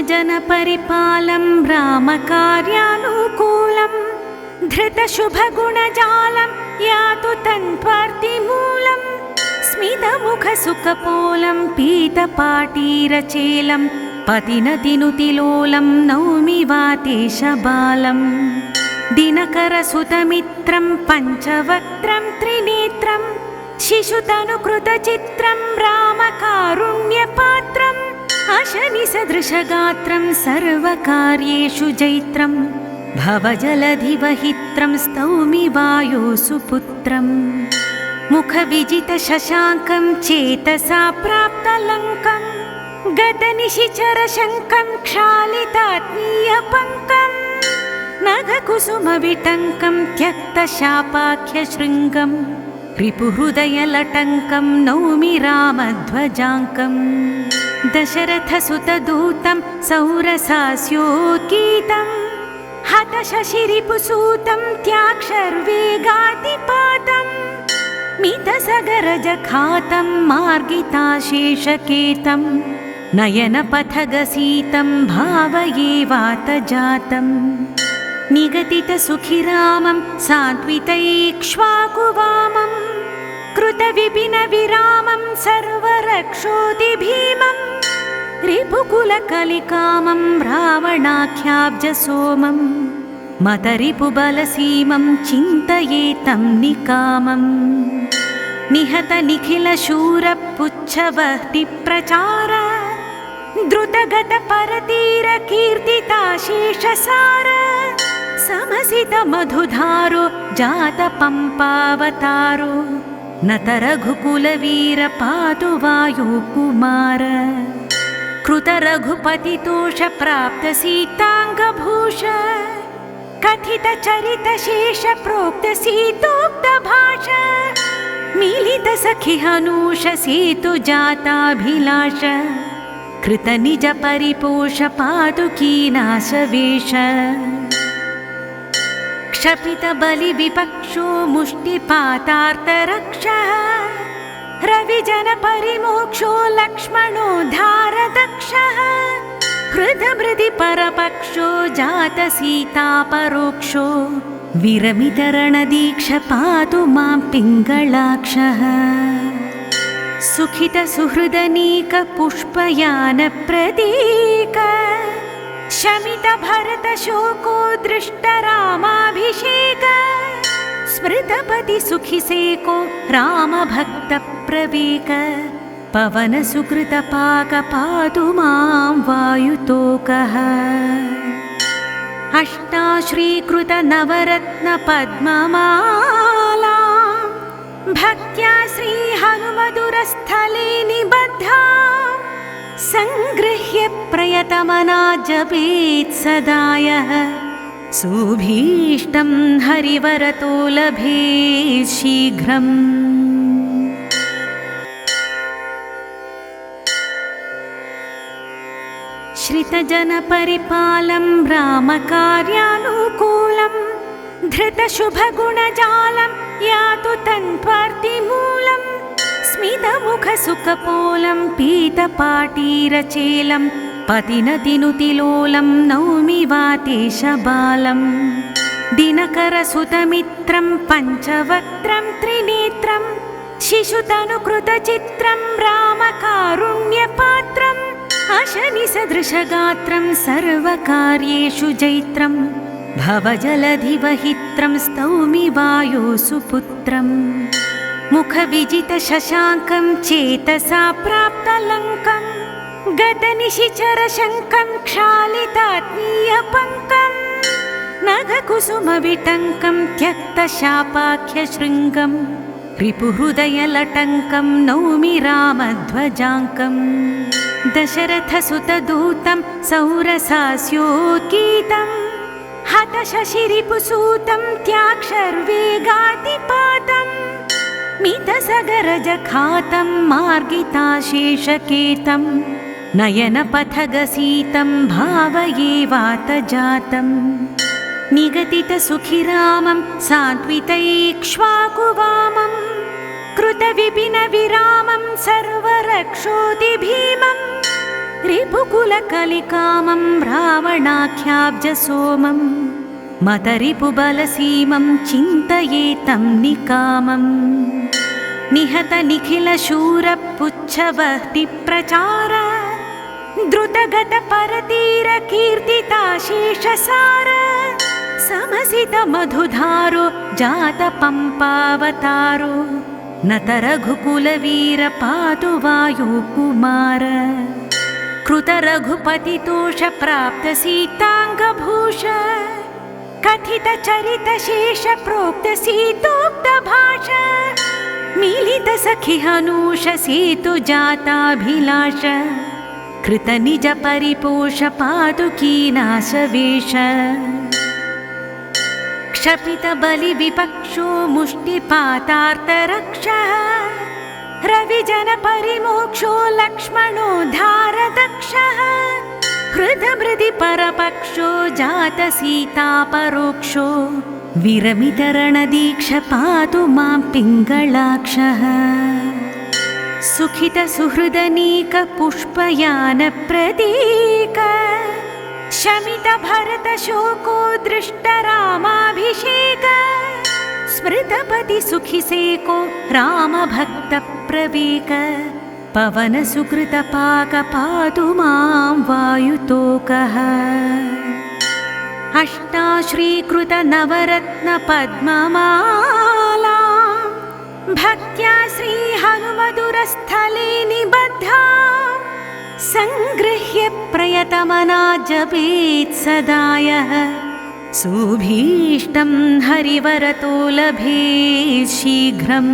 श्रितजनपरिपालं रामकार्यानुकूलं धृतशुभगुणजालं यातु तन्त्वार्तिमूलं स्मितमुखसुखपोलं पीतपाटीरचेलं पतिनतिनुतिलोलं नौमि वातेशबालं दिनकरसुतमित्रं पञ्चवक्त्रं त्रिनेत्रं शिशुतनुकृतचित्रं रामकारुण्यपात्रम् अशनिसदृशगात्रं सर्वकार्येषु जैत्रं भवजलधिवहित्रं स्तौमि वायोसुपुत्रं मुखविजितशशाङ्कं चेतसा प्राप्तलङ्कं गतनिशिचरशङ्कं क्षालितात्मीयपङ्कं नघकुसुमविटङ्कं त्यक्तशापाख्यशृङ्गं रिपुहृदयलटङ्कं नौमि रामध्वजाङ्कम् दशरथसुतदूतं सौरसास्योत्कीतं हतशशिरिपुसूतं त्याक्षर्वेगातिपातं मितसगरजखातं मार्गिताशेषकेतं नयनपथगसीतं भावये वातजातं निगदितसुखिरामं सात्वितैक्ष्वाकुवामं कृतविपिनविरामं सर्वरक्षोतिभीमं रिपुकुलकलिकामं रावणाख्याब्जसोमं मतरिपुबलसीमं चिन्तयेतं निकामं निहतनिखिलशूरपुच्छवह्तिप्रचार द्रुतगतपरतीरकीर्तिताशेषसार समसितमधुधारो जातपम्पावतारो नतरघुकुलवीर पातु वायुकुमार कृतरघुपतितोष प्राप्त सीताङ्गभूष कथितचरितशेष प्रोक्त सीतोक्तभाष मिलितसखिहनूष सेतु जाताभिलाष कृतनिजपरिपोष पातु कीनाशवेश क्षपितबलिविपक्षो मुष्टिपातार्तरक्षः रविजनपरिमोक्षो लक्ष्मणोद्धारदक्षः हृदमृदि परपक्षो जातसीतापरोक्षो विरमितरणदीक्ष पातु मां पिङ्गळाक्षः सुखितसुहृदनीकपुष्पयानप्रतीक शमितभरतशोको दृष्टरामाभिषेक स्मृतपतिसुखिसेको रामभक्तप्रवेक पवनसुकृतपाक पातु मां वायुतोकः अष्टाश्रीकृतनवरत्नपद्ममाला भक्त्या श्रीहनुमधुरस्थले निबद्धा सङ्गृह्य प्रयतमना जपेत् सदा यः सुभीष्टं हरिवरतो लभेत् शीघ्रम्। श्रितजनपरिपालं रामकार्यानुकूलं धृतशुभगुणजालं यातु तन्त्वार्तिमूलं स्मितमुखसुखपोलं पीतपाटीरचेलं पतिनतिनुतिलोलं नौमि वातेशबालं दिनकरसुतमित्रं पञ्चवक्त्रं त्रिनेत्रं शिशुतनुकृतचित्रं रामकारुण्यपात्रम् अशनिसदृशगात्रं सर्वकार्येषु जैत्रं भवजलधिवहित्रं स्तौमि वायोसुपुत्रं मुखविजितशशाङ्कं चेतसा प्राप्तलङ्कं गतनिशिचरशङ्कं क्षालितात्मीयपङ्कं नघकुसुमविटङ्कं त्यक्तशापाख्यशृङ्गं रिपुहृदयलटङ्कं नौमि रामध्वजाङ्कम् दशरथसुतदूतं सौरसास्योत्कीतं हतशशिरिपुसूतं त्याक्षर्वेगातिपातं मितसगरजखातं मार्गिताशेषकेतं नयनपथगसीतं भावये वातजातं निगदितसुखिरामं सात्वितैक्ष्वाकुवामं कृतविपिनविरामं सर्वरक्षोतिभीमं रिपुकुलकलिकामं रावणाख्याब्जसोमं मतरिपुबलसीमं चिन्तयेतं निकामम् निहतनिखिलशूरपुच्छवह्निप्रचार द्रुतगतपरतीरकीर्तिताशेषसार समसितमधुधारो जातपम्पावतारो नतरघुकुलवीर पातु वायुकुमार कृतरघुपतितोषप्राप्तसीताङ्गभूष कथितचरितशेषप्रोक्तसीतोक्तभाष मीलितसखिहनूष सेतुजाताभिलाष कृतनिजपरिपोष पादुकीनाशवेश क्षपितबलिविपक्षो मुष्टिपातार्तरक्षः रविजनपरिमोक्षो लक्ष्मणोद्धारदक्षः हृदमृदि परपक्षो जातसीतापरोक्षो विरमितरणदीक्ष पातु मां पिङ्गळाक्षः सुखितसुहृदनीकपुष्पयानप्रतीक शमितभरतशोको दृष्टरामाभिषेक स्मृतपतिसुखिसेको रामभक्तप्रवेक पवनसुकृतपाक पातु मां वायुतोकः अष्टाश्रीकृतनवरत्नपद्ममाला भक्त्या श्रीहनुमधुरस्थले निबद्धा सङ्गृह्य प्रयतमना जपेत् सदा यः सुभीष्टं हरिवरतो लभेत् शीघ्रम्।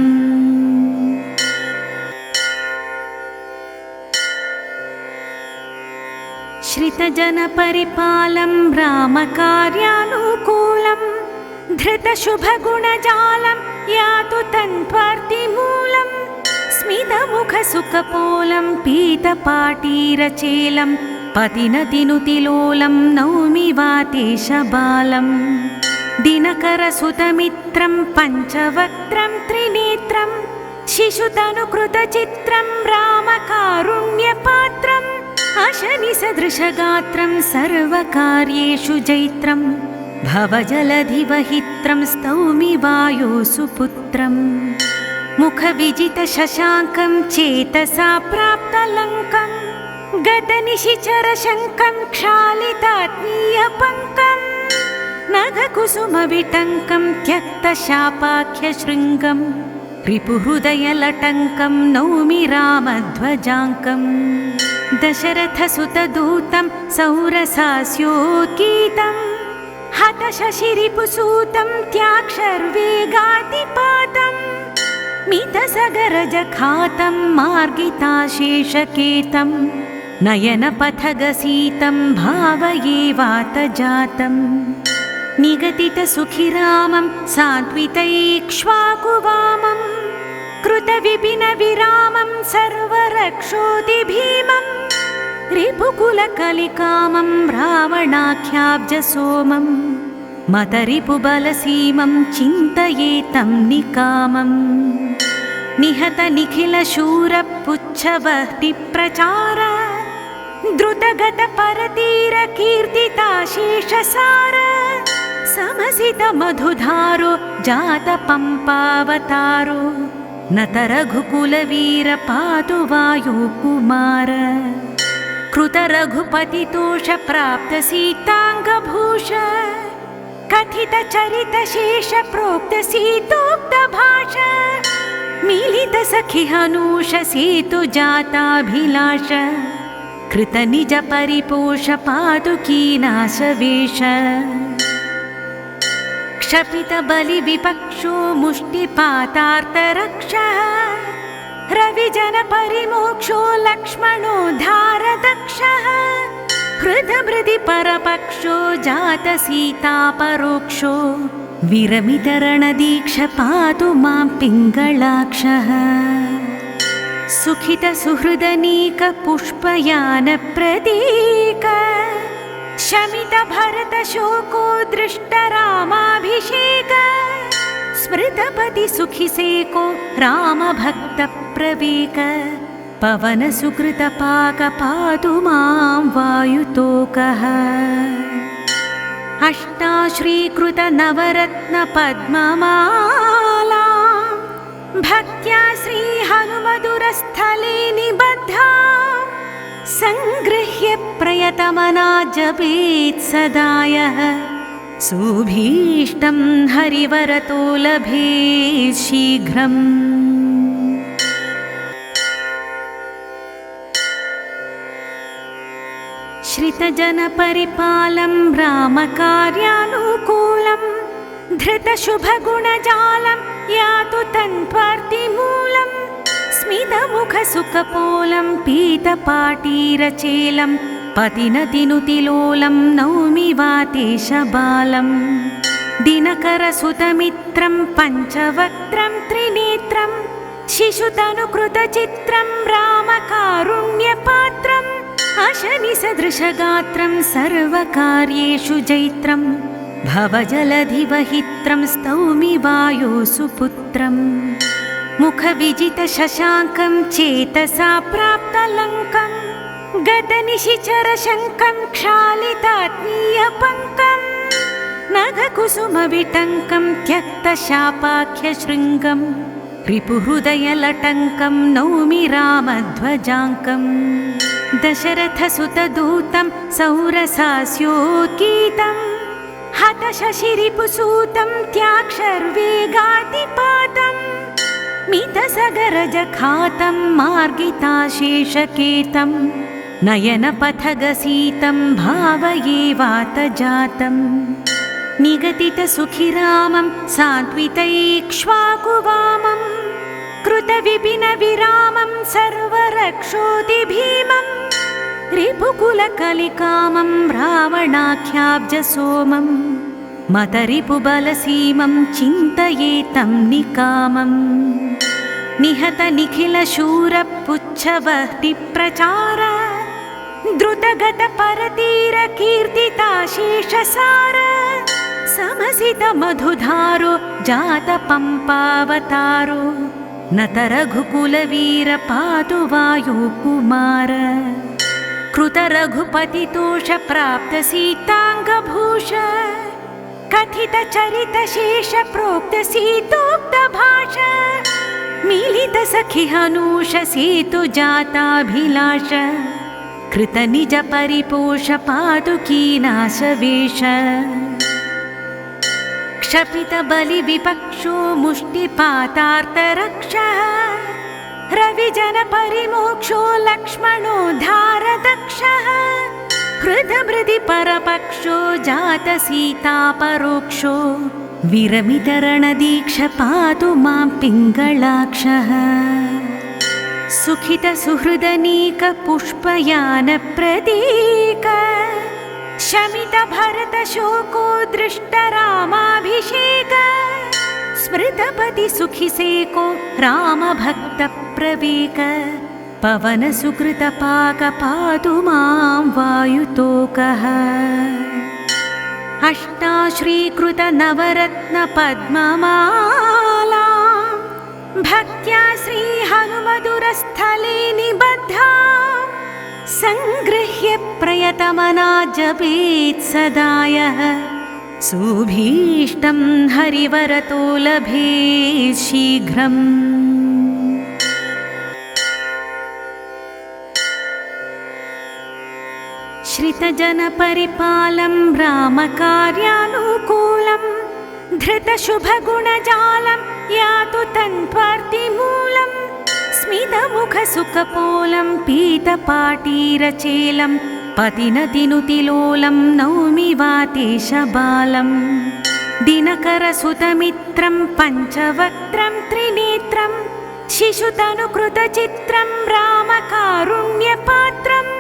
श्रितजनपरिपालं रामकार्यानुकूलं धृतशुभगुणजालं यातु तन्त्वर्तिमूलं स्मितमुखसुखपोलं पीतपाटीरचेलं पतिनतिनुतिलोलं नौमि वातेशबालं दिनकरसुतमित्रं पञ्चवक्त्रं त्रिनेत्रं शिशुतनुकृतचित्रं रामकारुण्यपात्रम् अशनिसदृशगात्रं सर्वकार्येषु जैत्रं भवजलधिवहित्रं स्तौमि वायोसुपुत्रम् मुखविजितशशाङ्कं चेतसा प्राप्तलङ्कं गतनिशिचरशङ्कं क्षालितात्मीयपङ्कं नगकुसुमविटङ्कं त्यक्तशापाख्यशृङ्गं रिपुहृदयलटङ्कं नौमि रामध्वजाङ्कम् दशरथसुतदूतं सौरसास्योद्गीतं हतशशिरिपुसूतं त्याक्षर्वेगातिपातं मितसगरजखातं मार्गिताशेषकेतं नयनपथगसीतं भावये वातजातं निगदितसुखिरामं सान्त्वितैक्ष्वाकुवामं कृतविपिनविरामं सर्वरक्षोतिभीमं रिपुकुलकलिकामं रावणाख्याब्जसोमं मतरिपुबलसीमं चिन्तयेतं निकामम् निहतनिखिलशूरपुच्छवह्निप्रचार द्रुतगतपरतीरकीर्तिताशेषसार समसितमधुधारो जातपम्पावतारो नतरघुकुलवीर पातु वायुकुमार कृतरघुपतितोषप्राप्तसीताङ्गभूष कथितचरितशेषप्रोक्तसीतोक्तभाष मीलितसखिहनूष सेतुजाताभिलाष कृतनिजपरिपोष पादुकीनाशवेश क्षपितबलिविपक्षो मुष्टिपातार्तरक्षः रविजनपरिमोक्षो लक्ष्मणोद्धारदक्षः हृदमृदि परपक्षो जातसीतापरोक्षो विरमितरणदीक्ष पातु मां पिङ्गळाक्षः सुखितसुहृदनीकपुष्पयानप्रतीक शमितभरतशोको दृष्टरामाभिषेक स्मृतपतिसुखिसेको रामभक्तप्रवेक पवनसुकृतपाकपातु मां वायुतोकः अष्टाश्रीकृतनवरत्नपद्ममाला भक्त्या श्रीहनुमधुरस्थले निबद्धा सङ्गृह्य प्रयतमना जपेत् सदा यः सुभीष्टं हरिवरतो लभेत् शीघ्रम्। श्रितजनपरिपालं रामकार्यानुकूलं धृतशुभगुणजालं यातु तन्त्वार्तिमूलं स्मितमुखसुखपोलं पीतपाटीरचेलं पतिनतिनुतिलोलं नौमि वातेशबालं दिनकरसुतमित्रं पञ्चवक्त्रं त्रिनेत्रं शिशुतनुकृतचित्रं रामकारुण्यपात्रम् अशनिसदृशगात्रं सर्वकार्येषु जैत्रं भवजलधिवहित्रं स्तौमि वायुसुपुत्रम् मुखविजितशशाङ्कं चेतसा प्राप्तलङ्कं गतनिशिचरशङ्कं क्षालितात्मीयपङ्कं नखकुसुमविटङ्कं त्यक्तशापाख्यशृङ्गं रिपुहृदयलटङ्कं नौमि रामध्वजाङ्कम् दशरथसुतदूतं सौरसास्योत्कीतं हतशशिरिपुसूतं त्याक्षर्वेगातिपातं मितसगरजखातं मार्गिताशेषकेतं नयनपथगसीतं भावये वातजातं निगदितसुखिरामं सात्वितैक्ष्वाकुवामं कृतविपिनविरामं सर्वरक्षोतिभीमं रिपुकुलकलिकामं रावणाख्याब्जसोमं मतरिपुबलसीमं चिन्तयेतं निकामम् निहतनिखिलशूरपुच्छवह्निप्रचार द्रुतगतपरतीरकीर्तिताशेषसार समसितमधुधारो जातपम्पावतारो नतरघुकुलवीर पातु वायुकुमार कृतरघुपतितोष प्राप्तसीताङ्गभूष कथितचरितशेष प्रोक्तसीतोक्तभाष मिलितसखिहनूष सेतुजाताभिलाष कृतनिजपरिपोष पातु कीनाशवेश क्षपितबलिविपक्षो मुष्टिपातार्तरक्षः रविजनपरिमोक्षो लक्ष्मणोद्धारदक्षः हृदमृदि परपक्षो जातसीतापरोक्षो विरमितरणदीक्ष पातु मां पिङ्गळाक्षः सुखितसुहृदनीकपुष्पयानप्रतीक शमितभरतशोको दृष्टरामाभिषेक स्मृतपतिसुखिसेको रामभक्तप्रवेक पवनसुकृतपाकपातु मां वायुतोकः अष्टाश्रीकृतनवरत्नपद्ममाला भक्त्या श्रीहनुमधुरस्थले निबद्धा सङ्गृह्य प्रयतमना जपेत् सदा यः सुभीष्टं हरिवरतो लभेत् शीघ्रम्। श्रितजनपरिपालं रामकार्यानुकूलं धृतशुभगुणजालं यातु तन्त्वार्तिमूलं स्मितमुखसुखपोलं पीतपाटीरचेलं पतिनतिनुतिलोलं नौमि वातेशबालं दिनकरसुतमित्रं पञ्चवक्त्रं त्रिनेत्रं शिशुतनुकृतचित्रं रामकारुण्यपात्रम्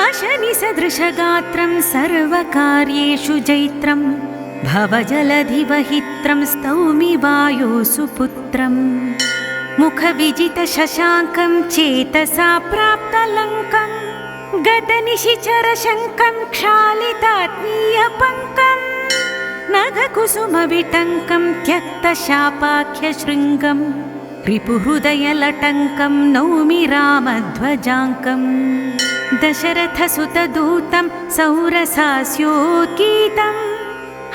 अशनिसदृशगात्रं सर्वकार्येषु जैत्रं भवजलधिवहित्रं स्तौमि वायुसुपुत्रम् मुखविजितशशाङ्कं चेतसा प्राप्तलङ्कं गतनिशिचरशङ्कं क्षालितात्मीयपङ्कं नखकुसुमविटङ्कं त्यक्तशापाख्यशृङ्गं रिपुहृदयलटङ्कं नौमि रामध्वजाङ्कम् दशरथसुतदूतं सौरसास्योद्गीतं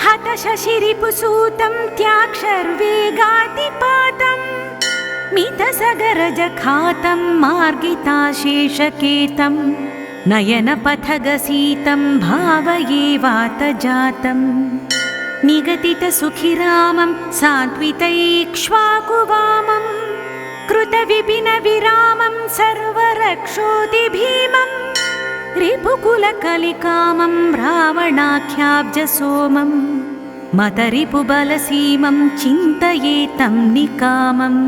हतशशिरिपुसूतं त्याक्षर्वेगातिपातं मितसगरजखातं मार्गिताशेषकेतं नयनपथगसीतं भावये वातजातम् निगदितसुखिरामं सात्वितैक्ष्वाकुवामं कृतविपिनविरामं सर्वरक्षोतिभीमं रिपुकुलकलिकामं रावणाख्याब्जसोमं मतरिपुबलसीमं चिन्तयेतं निकामम्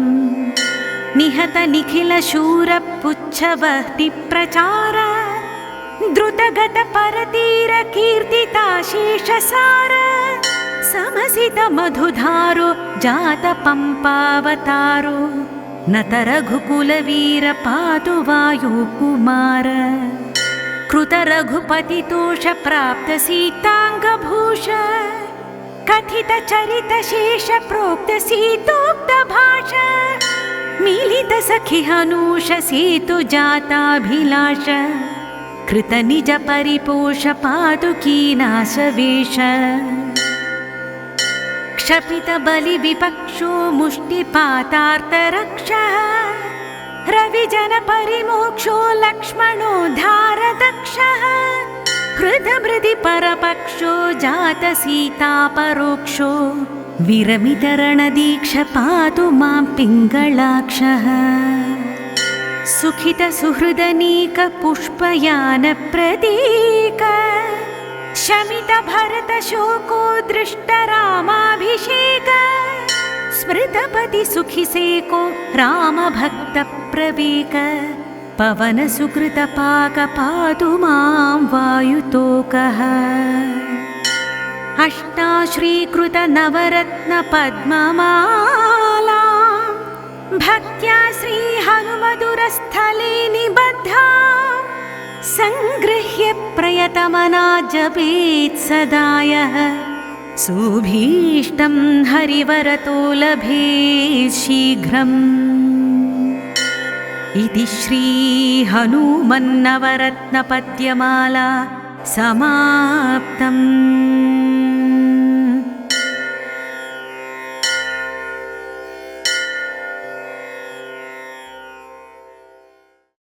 निहतनिखिलशूरपुच्छवह्निप्रचार द्रुतगतपरतीरकीर्तिताशेषसार समसितमधुधारो जातपम्पावतारो नतरघुकुलवीर पातु वायुकुमार कृतरघुपतितोषप्राप्तसीताङ्गभूष कथितचरितशेषप्रोक्तसीतोक्तभाष मिलितसखिहनूष सेतुजाताभिलाष कृतनिजपरिपोष पादुकीनाशवेश क्षपितबलिविपक्षो मुष्टिपातार्तरक्षः रविजनपरिमोक्षो लक्ष्मणोद्धारदक्षः हृदमृदि परपक्षो जातसीतापरोक्षो विरमितरणदीक्ष पातु मां पिङ्गळाक्षः सुखितसुहृदनीकपुष्पयानप्रतीक शमितभरतशोको दृष्टरामाभिषेक स्मृतपतिसुखिसेको रामभक्तप्रवेक पवनसुकृतपाक पातु मां वायुतोकः अष्टाश्रीकृतनवरत्नपद्ममाला भक्त्या श्रीहनुमधुरस्थले निबद्धा सङ्गृह्य प्रयतमना जपेत् सदा यः सुभीष्टं हरिवरतो लभेत् शीघ्रम् इति श्रीहनुमन्नवरत्नपद्यमाला समाप्तम्।